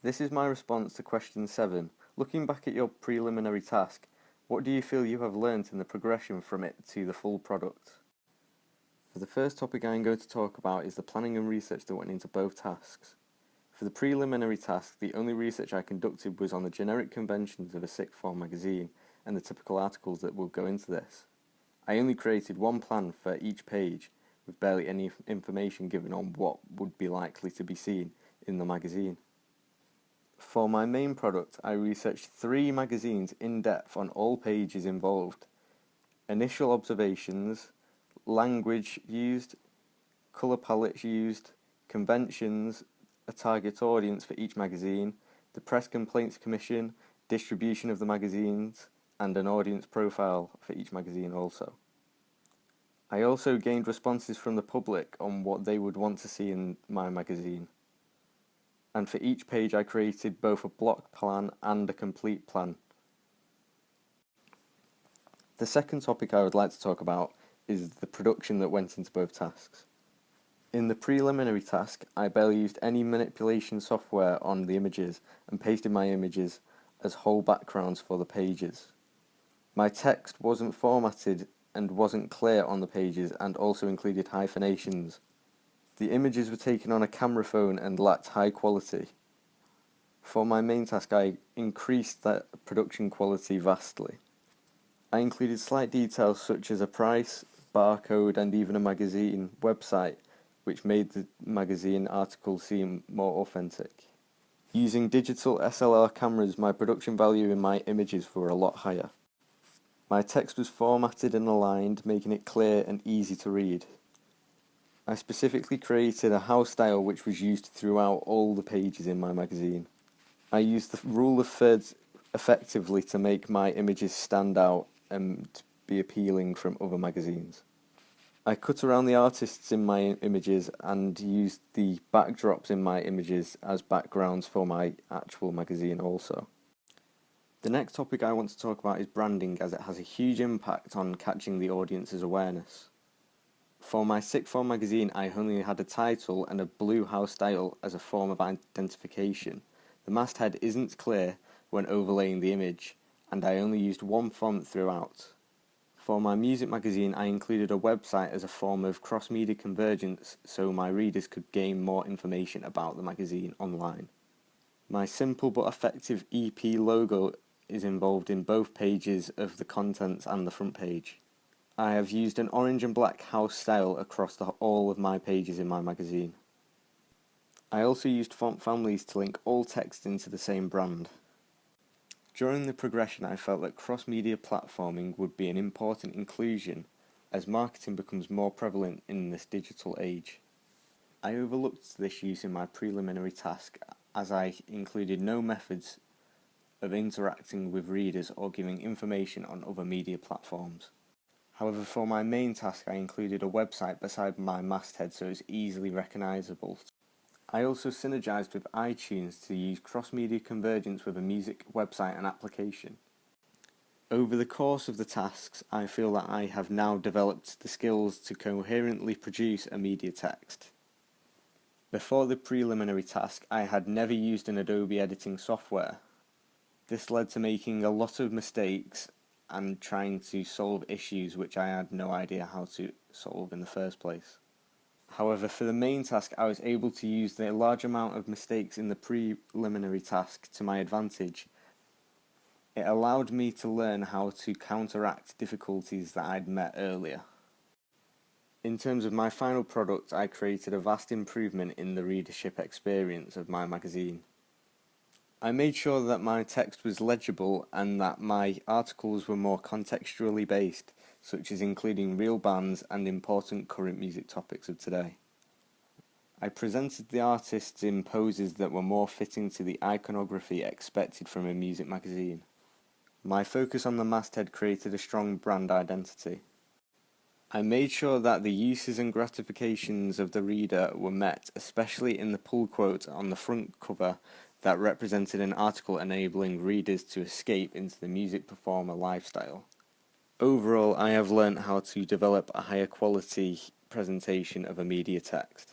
This is my response to question 7. Looking back at your preliminary task, what do you feel you have learnt in the progression from it to the full product? For the first topic I am going to talk about is the planning and research that went into both tasks. For the preliminary task, the only research I conducted was on the generic conventions of a sixth form magazine and the typical articles that will go into this. I only created one plan for each page, with barely any information given on what would be likely to be seen in the magazine. For my main product, I researched 3 magazines in depth on all pages involved: initial observations, language used, colour palettes used, conventions, a target audience for each magazine, the Press Complaints Commission, distribution of the magazines, and an audience profile for each magazine also. I also gained responses from the public on what they would want to see in my magazine. And for each page I created both a block plan and a complete plan. The second topic I would like to talk about is the production that went into both tasks. In the preliminary task, I barely used any manipulation software on the images and pasted my images as whole backgrounds for the pages. My text wasn't formatted and wasn't clear on the pages and also included hyphenations. The images were taken on a camera phone and lacked high quality. For my main task, I increased that production quality vastly. I included slight details such as a price, barcode, and even a magazine website, which made the magazine article seem more authentic. Using digital SLR cameras, my production value in my images were a lot higher. My text was formatted and aligned, making it clear and easy to read. I specifically created a house style which was used throughout all the pages in my magazine. I used the rule of thirds effectively to make my images stand out and be appealing from other magazines. I cut around the artists in my images and used the backdrops in my images as backgrounds for my actual magazine also. The next topic I want to talk about is branding, as it has a huge impact on catching the audience's awareness. For my sixth form magazine, I only had a title and a blue house style as a form of identification. The masthead isn't clear when overlaying the image, and I only used one font throughout. For my music magazine, I included a website as a form of cross-media convergence so my readers could gain more information about the magazine online. My simple but effective EP logo is involved in both pages of the contents and the front page. I have used an orange and black house style across all of my pages in my magazine. I also used font families to link all text into the same brand. During the progression, I felt that cross-media platforming would be an important inclusion as marketing becomes more prevalent in this digital age. I overlooked this use in my preliminary task as I included no methods of interacting with readers or giving information on other media platforms. However, for my main task, I included a website beside my masthead so it's easily recognisable. I also synergized with iTunes to use cross-media convergence with a music website and application. Over the course of the tasks, I feel that I have now developed the skills to coherently produce a media text. Before the preliminary task, I had never used an Adobe editing software. This led to making a lot of mistakes and trying to solve issues which I had no idea how to solve in the first place. However, for the main task, I was able to use the large amount of mistakes in the preliminary task to my advantage. It allowed me to learn how to counteract difficulties that I'd met earlier. In terms of my final product, I created a vast improvement in the readership experience of my magazine. I made sure that my text was legible and that my articles were more contextually based, such as including real bands and important current music topics of today. I presented the artists in poses that were more fitting to the iconography expected from a music magazine. My focus on the masthead created a strong brand identity. I made sure that the uses and gratifications of the reader were met, especially in the pull quote on the front cover that represented an article enabling readers to escape into the music performer lifestyle. Overall, I have learnt how to develop a higher quality presentation of a media text.